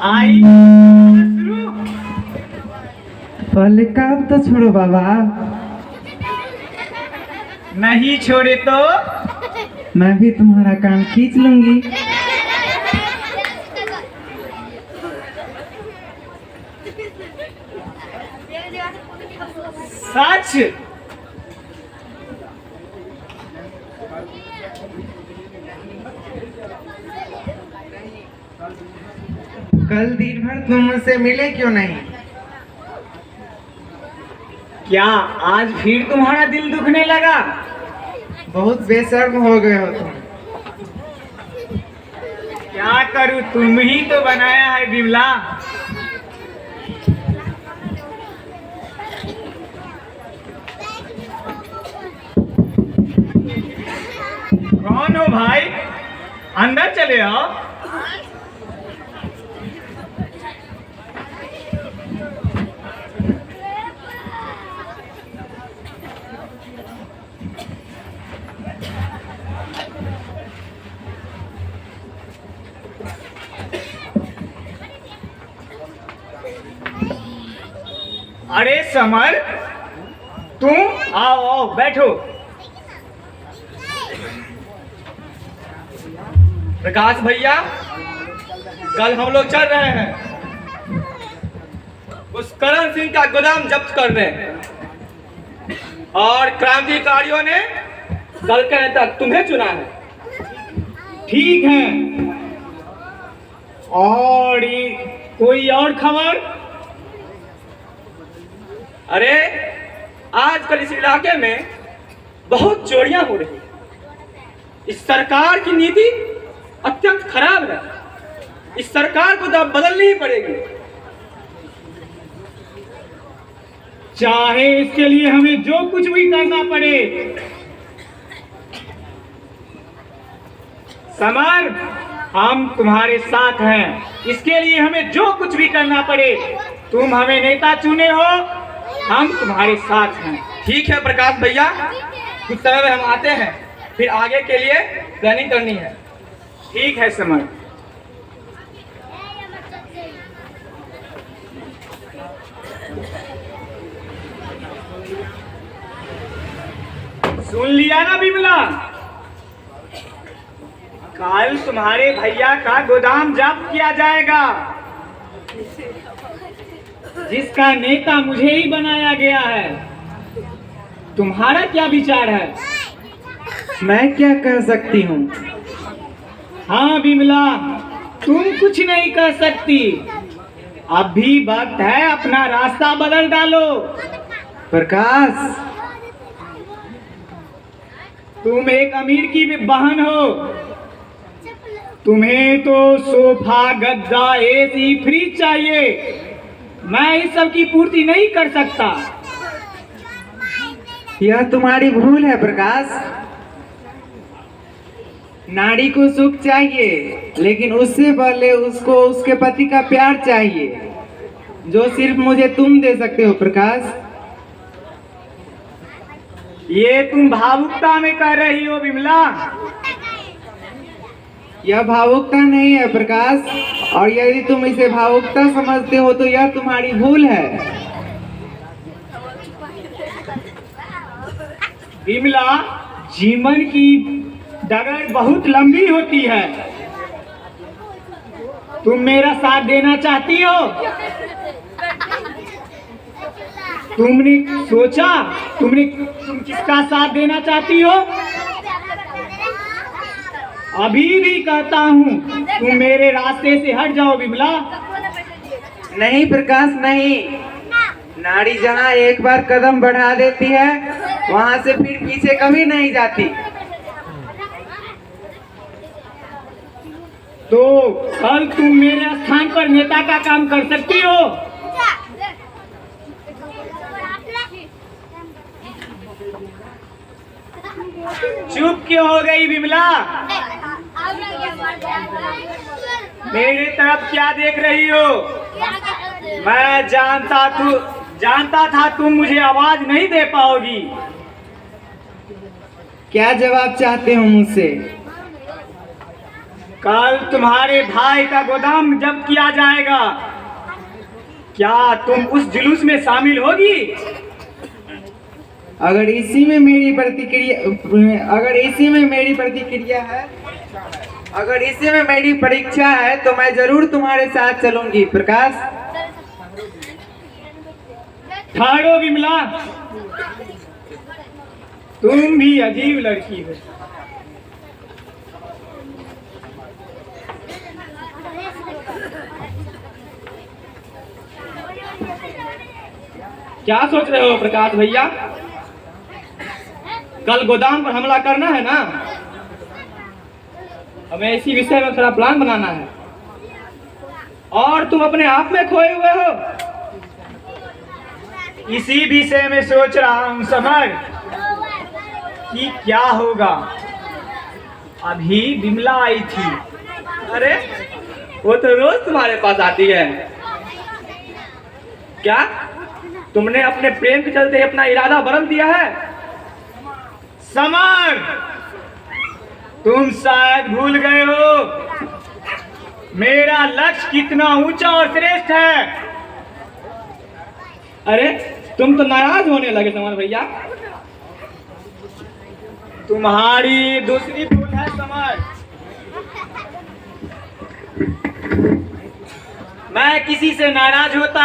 आई पहले काम तो छोड़ो बाबा। नहीं छोड़े तो मैं भी तुम्हारा काम खींच लूंगी। सच? कल दिन भर तुम मुझसे मिले क्यों नहीं? क्या आज फिर तुम्हारा दिल दुखने लगा? बहुत बेशर्म हो गए हो तुम। क्या करूं, तुम ही तो बनाया है बिमला। कौन हो भाई? अंदर चले आओ। अरे समर, तुम आओ आओ बैठो। प्रकाश भैया, कल हम लोग चल रहे हैं उस करण सिंह का गोदाम जब्त करने, और क्रांतिकारियों ने कल के नेता तुम्हें चुना है। ठीक है, और कोई और खबर? अरे आजकल इस इलाके में बहुत चोरियां हो रही हैं। इस सरकार की नीति अत्यंत खराब है। इस सरकार को तो अब बदलनी ही पड़ेगी, चाहे इसके लिए हमें जो कुछ भी करना पड़े। समर, हम तुम्हारे साथ हैं। इसके लिए हमें जो कुछ भी करना पड़े, तुम हमें नेता चुने हो, हम तुम्हारे साथ हैं। ठीक है प्रकाश भैया, कुछ समय में हम आते हैं, फिर आगे के लिए प्लानिंग करनी है। ठीक है समर। सुन लिया ना बिमला, कल तुम्हारे भैया का गोदाम जब्त किया जाएगा, जिसका नेता मुझे ही बनाया गया है। तुम्हारा क्या विचार है? मैं क्या कह सकती हूँ? हाँ बिमला, तुम कुछ नहीं कर सकती। अभी वक्त है, अपना रास्ता बदल डालो। प्रकाश, तुम एक अमीर की भी बहन हो, तुम्हें तो सोफा, गद्दा, एसी, फ्रिज चाहिए। मैं इस सब की पूर्ति नहीं कर सकता। यह तुम्हारी भूल है प्रकाश। नारी को सुख चाहिए, लेकिन उससे पहले उसको उसके पति का प्यार चाहिए, जो सिर्फ मुझे तुम दे सकते हो प्रकाश। ये तुम भावुकता में कह रही हो बिमला। यह भावुकता नहीं है प्रकाश, और यदि तुम इसे भावुकता समझते हो तो यह तुम्हारी भूल है। बिमला, जीवन की डगर बहुत लंबी होती है। तुम मेरा साथ देना चाहती हो? तुमने सोचा तुम किसका साथ देना चाहती हो? अभी भी कहता हूँ, तुम मेरे रास्ते से हट जाओ बिमला। नहीं प्रकाश, नहीं। नारी जहाँ एक बार कदम बढ़ा देती है, वहाँ से फिर पीछे कभी नहीं जाती। तो कल तुम मेरे स्थान पर नेता का काम कर सकती हो? चुप क्यों हो गई बिमला? मेरी तरफ क्या देख रही हो? मैं जानता जानता था तुम मुझे आवाज नहीं दे पाओगी। क्या जवाब चाहते हो मुझसे? कल तुम्हारे भाई का गोदाम जब्त किया जाएगा, क्या तुम उस जुलूस में शामिल होगी? अगर इसी में मेरी परीक्षा है तो मैं जरूर तुम्हारे साथ चलूंगी प्रकाश। ठाड़ो विमला, तुम भी अजीब लड़की हो। क्या सोच रहे हो प्रकाश भैया? कल गोदाम पर हमला करना है ना? हमें इसी विषय में थोड़ा प्लान बनाना है। और तुम अपने आप में खोए हुए हो। इसी विषय में सोच रहा हूँ समर कि क्या होगा। अभी विमला आई थी। अरे वो तो रोज तुम्हारे पास आती है। क्या तुमने अपने प्रेम के चलते अपना इरादा बदल दिया है? समर, तुम शायद भूल गए हो मेरा लक्ष्य कितना ऊंचा और श्रेष्ठ है। अरे तुम तो नाराज होने लगे समर भैया। तुम्हारी दूसरी भूल है समर। मैं किसी से नाराज होता?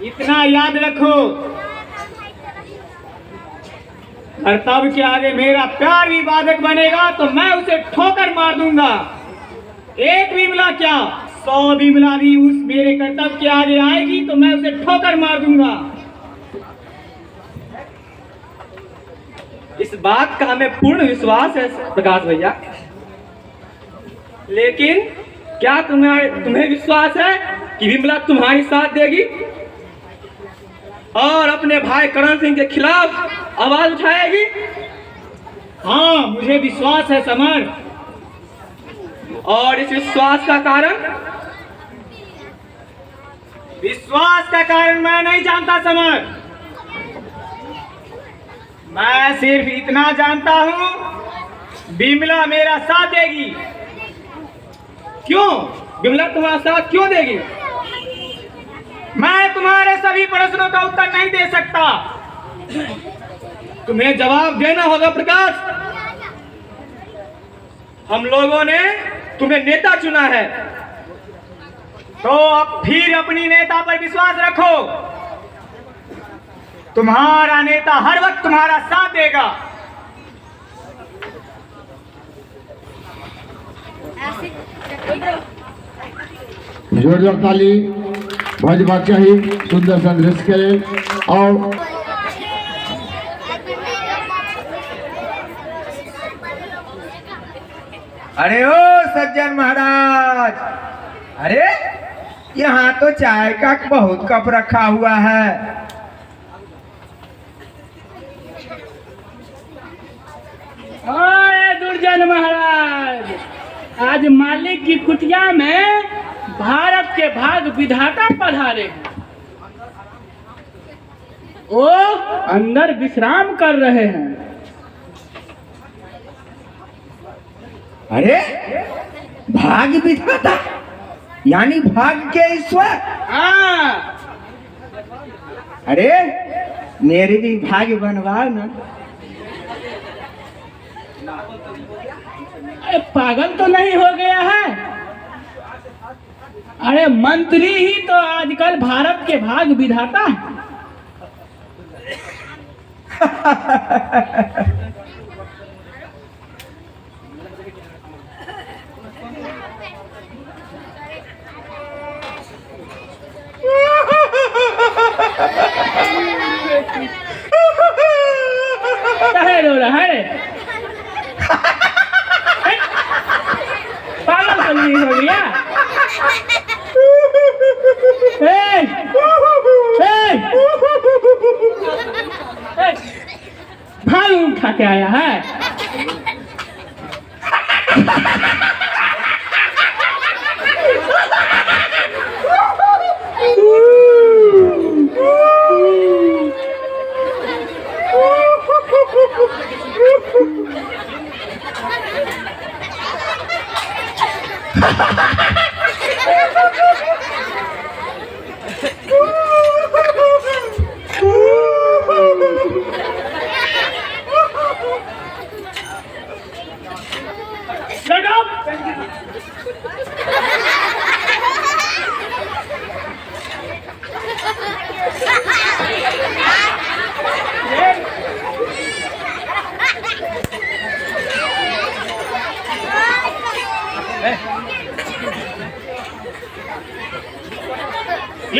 इतना याद रखो, कर्तव्य के आगे मेरा प्यार भी बाधक बनेगा तो मैं उसे ठोकर मार दूंगा। एक विमला क्या, 100 विमला भी उस मेरे कर्तव्य के आगे आएगी तो मैं उसे ठोकर मार दूंगा। इस बात का हमें पूर्ण विश्वास है प्रकाश भैया। लेकिन क्या तुम्हें विश्वास है कि विमला तुम्हारी साथ देगी और अपने भाई करण सिंह के खिलाफ आवाज उठाएगी? हाँ, मुझे विश्वास है समर। और इस विश्वास का कारण? विश्वास का कारण मैं नहीं जानता समर। मैं सिर्फ इतना जानता हूँ, विमला मेरा साथ देगी। क्यों? विमला तुम्हारा साथ क्यों देगी? मैं तुम्हारे सभी प्रश्नों का उत्तर नहीं दे सकता। तुम्हें जवाब देना होगा प्रकाश। हम लोगों ने तुम्हें नेता चुना है, तो अब फिर अपनी नेता पर विश्वास रखो। तुम्हारा नेता हर वक्त तुम्हारा साथ देगा। जोरदार ताली भाजपा चाहिए सुंदर संदेश के लिए। और अरे ओ सज्जन महाराज, अरे यहाँ तो चाय का बहुत कप रखा हुआ है। ओए दुर्जन महाराज, आज मालिक की कुटिया में भारत के भाग विधाता पधारे हैं। वो अंदर विश्राम कर रहे हैं। अरे भाग विधाता यानी भाग के ईश्वर। हाँ, अरे मेरे भी भाग्य बनवाओ ना। अरे पागल तो नहीं हो गया है? अरे मंत्री ही तो आजकल भारत के भाग विधाता है। काहे रो रहा है? पागल तो नहीं हो गया? भाग उठा के आया है।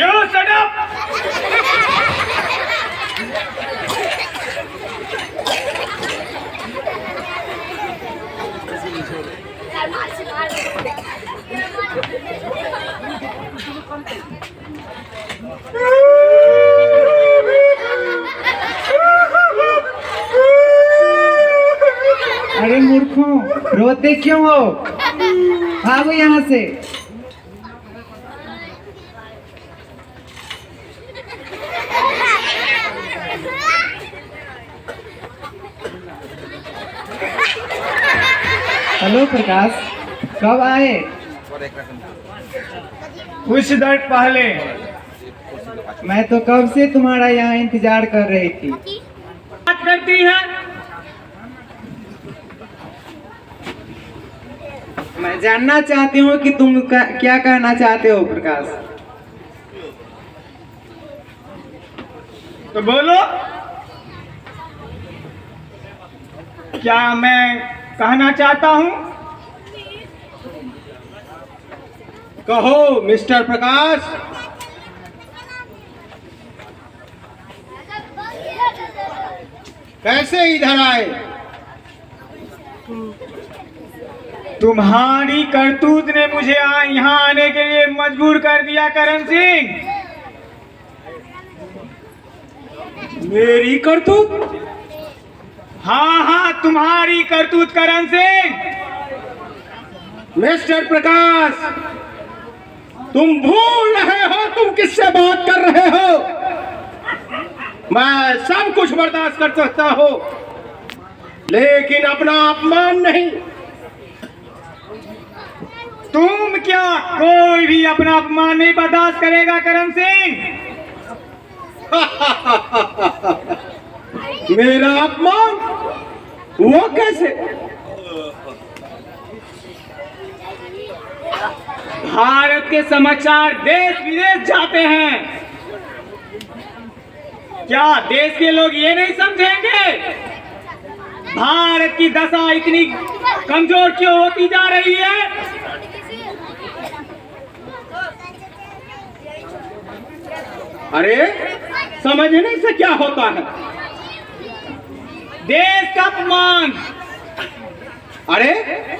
You shut up! अरे मूर्खों, रोते क्यों हो? भागो यहाँ से। हेलो प्रकाश, कब आए? कुछ देर पहले। मैं तो कब से तुम्हारा यहाँ इंतजार कर रही थी। बात करती है। मैं जानना चाहती हूँ कि तुम क्या कहना चाहते हो प्रकाश। तो बोलो, क्या मैं कहना चाहता हूँ? कहो मिस्टर प्रकाश। कैसे इधर आए? तुम्हारी करतूत ने मुझे यहाँ आने के लिए मजबूर कर दिया करण सिंह। मेरी करतूत? हाँ हाँ, तुम्हारी करतूत करण सिंह। मिस्टर प्रकाश, तुम भूल रहे हो तुम किससे बात कर रहे हो। मैं सब कुछ बर्दाश्त कर सकता हूँ, लेकिन अपना अपमान नहीं। तुम क्या, कोई भी अपना अपमान नहीं बर्दाश्त करेगा करण सिंह। मेरा अपमान? वो कैसे? भारत के समाचार देश विदेश जाते हैं। क्या देश के लोग ये नहीं समझेंगे भारत की दशा इतनी कमजोर क्यों होती जा रही है? अरे समझने से क्या होता है? देश का अपमान। अरे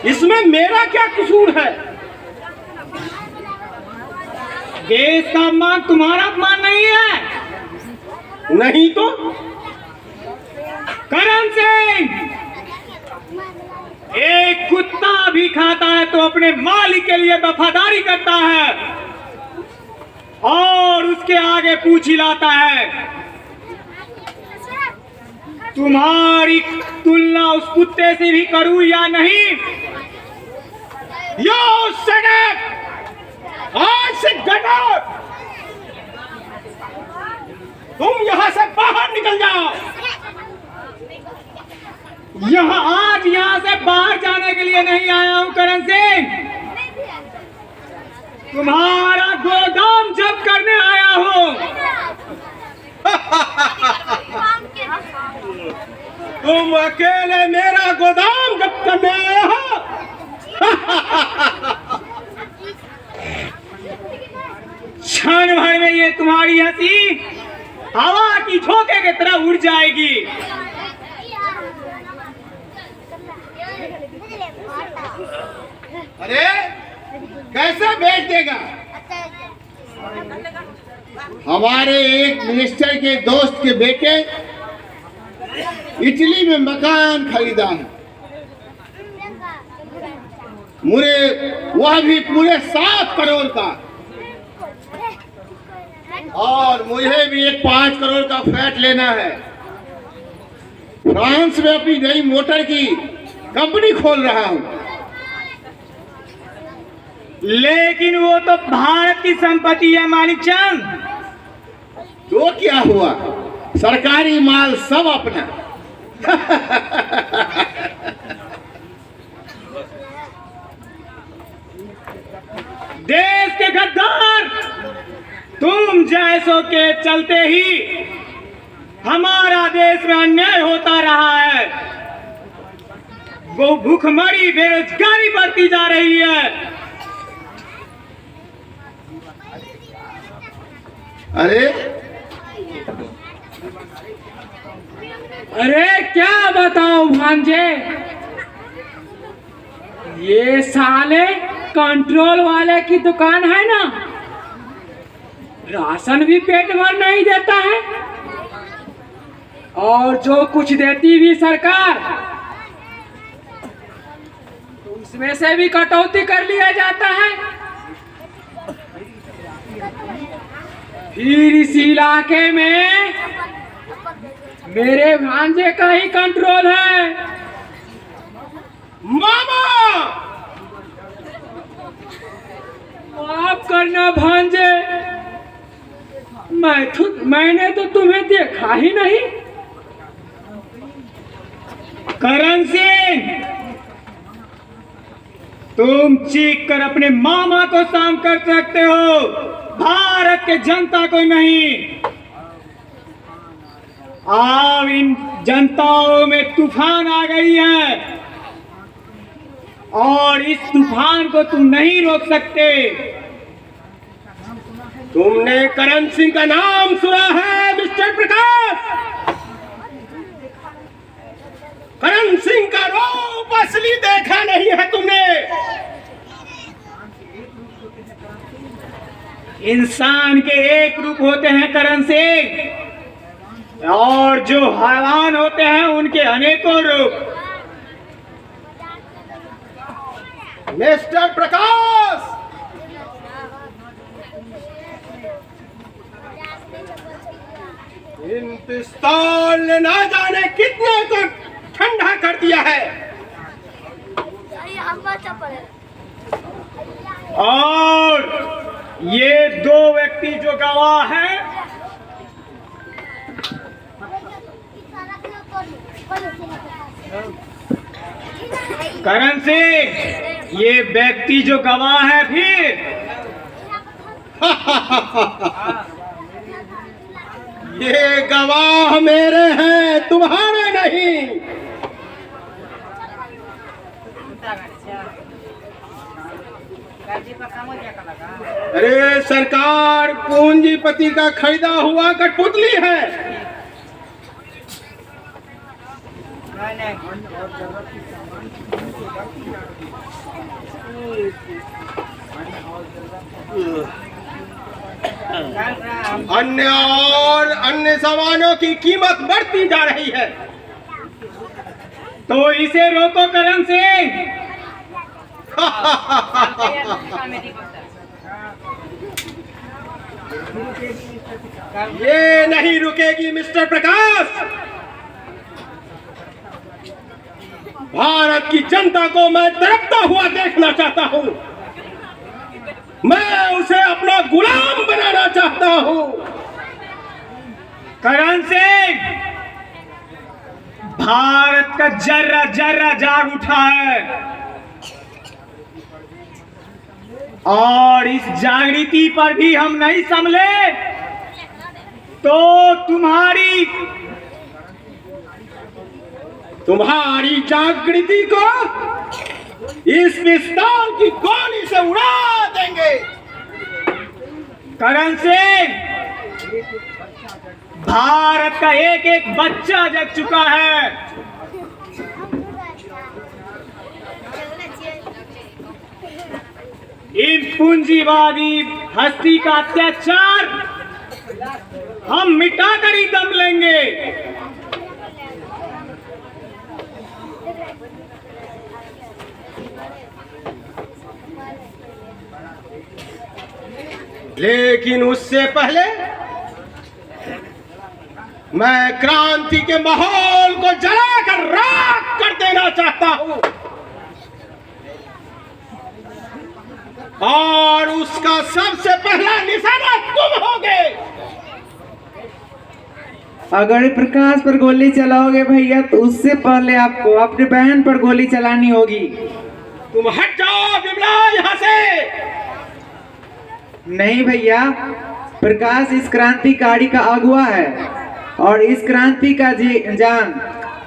इसमें मेरा क्या कसूर है? देश का अपमान तुम्हारा अपमान नहीं है। नहीं तो? करण सिंह, एक कुत्ता भी खाता है तो अपने मालिक के लिए वफादारी करता है और उसके आगे पूछ हिलाता है। तुम्हारी तुलना उस कुत्ते से भी करूं या नहीं? यो सड़क, आज से गटर, तुम यहां से बाहर निकल जाओ। यहाँ से बाहर जाने के लिए नहीं आया हूं करण सिंह, तुम्हारा गोदाम जब्त करने आया हूं। तुम अकेले मेरा गोदाम जब्त करने आए हो? क्षण भर में ये तुम्हारी हंसी हवा की झोंके की तरह उड़ जाएगी। अरे कैसे बेच देगा? हमारे एक मिनिस्टर के दोस्त के बेटे इटली में मकान खरीदा है, मुझे वह भी पूरे 7 करोड़ का, और मुझे भी एक 5 करोड़ का फ्लैट लेना है। फ्रांस में अपनी नई मोटर की कंपनी खोल रहा हूं। लेकिन वो तो भारत की संपत्ति है मालिक चंद। तो क्या हुआ, सरकारी माल सब अपना। देश के गद्दार, तुम जैसों के चलते ही हमारा देश में अन्याय होता रहा है। वो भूखमरी बेरोजगारी बढ़ती जा रही है। अरे अरे क्या बताओ भांजे, ये साले कंट्रोल वाले की दुकान है ना, राशन भी पेट भर नहीं देता है और जो कुछ देती भी सरकार उसमें से भी कटौती कर लिया जाता है। फिर इस इलाके में मेरे भांजे का ही कंट्रोल है। मामा, माफ करना भांजे, मैंने तो तुम्हें देखा ही नहीं। करण सिंह, तुम चीख कर अपने मामा को शांत कर सकते हो, भारत के जनता को नहीं। अब इन जनताओं में तूफान आ गई है और इस तूफान को तुम नहीं रोक सकते। तुमने करण सिंह का नाम सुना है मिस्टर प्रकाश? करण सिंह का रूप असली देखा नहीं है तुमने। इंसान के एक रूप होते हैं करण सिंह, और जो हैवान होते हैं उनके अनेकों रूप। मिस्टर प्रकाश, इन पिस्तौल ने ना जाने कितने को ठंडा कर दिया है। और ये दो व्यक्ति जो गवाह हैं, करण सिंह, ये व्यक्ति जो गवाह है फिर ये गवाह मेरे हैं, तुम्हारे नहीं। अरे सरकार पूंजीपति का खरीदा हुआ कठपुतली है। अन्य और अन्य सामानों की कीमत बढ़ती जा रही है। तो इसे रोको करण सिंह। ये नहीं रुकेगी मिस्टर प्रकाश। भारत की जनता को मैं तड़पता हुआ देखना चाहता हूं। मैं उसे अपना गुलाम बनाना चाहता हूं। करण सिंह, भारत का जर्रा जर्रा जाग उठा है और इस जागृति पर भी हम नहीं संभले तो तुम्हारी जागृति को इस पिस्तौल की गोली से उड़ा देंगे। करण सिंह, भारत का एक एक बच्चा जग चुका है। इन पूंजीवादी हस्ती का अत्याचार हम मिटाकर ही दम लेंगे। लेकिन उससे पहले मैं क्रांति के माहौल को जलाकर राख कर देना चाहता हूं और उसका सबसे पहला निशाना तुम होगे। अगर प्रकाश पर गोली चलाओगे भैया तो उससे पहले आपको अपने बहन पर गोली चलानी होगी। तुम हट जाओ बिमला यहां से। नहीं भैया, प्रकाश इस क्रांतिकारी का अगुआ है और इस क्रांति का जान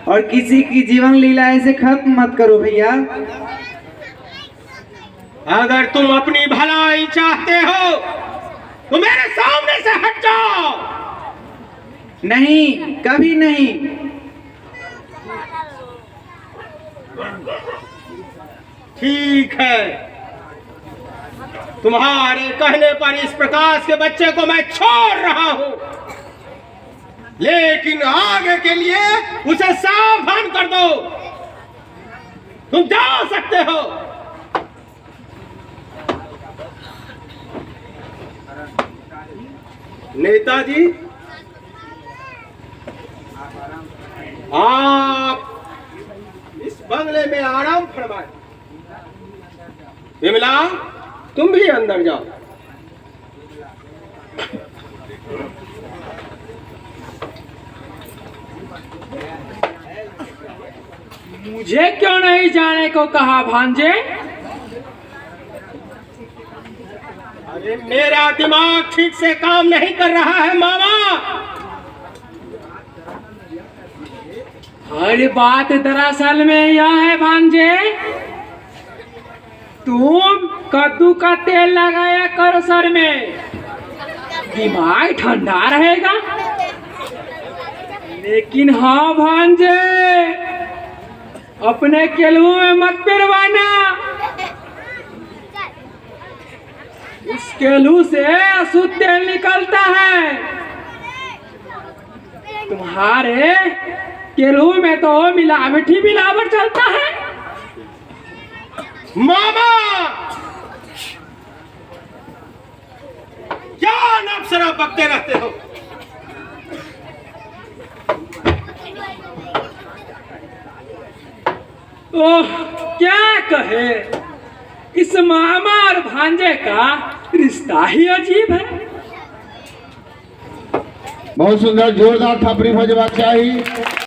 और किसी की जीवन लीला ऐसे खत्म मत करो भैया। अगर तुम अपनी भलाई चाहते हो तो मेरे सामने से हट जाओ। नहीं, कभी नहीं। ठीक है, तुम्हारे कहने पर इस प्रकाश के बच्चे को मैं छोड़ रहा हूं, लेकिन आगे के लिए उसे सावधान कर दो। तुम जा सकते हो। नेताजी, आप इस बंगले में आराम फरमाएं। विमला, तुम भी अंदर जाओ। मुझे क्यों नहीं जाने को कहा भांजे? अरे मेरा दिमाग ठीक से काम नहीं कर रहा है मामा। अरे बात दरअसल में यह है भांजे, तुम कद्दू का तेल लगाया करो सर में, दिमाग ठंडा रहेगा। लेकिन हाँ भांजे, अपने केलू में मत पिरवाना, उस केलू से अशुद्ध तेल निकलता है। तुम्हारे केलू में तो मिलावट चलता है। मामा, क्या नफसरा बकते रहते हो? ओह, क्या कहे, इस मामा और भांजे का रिश्ता ही अजीब है। बहुत सुंदर, जोरदार थपड़ी भजवा चाहिए।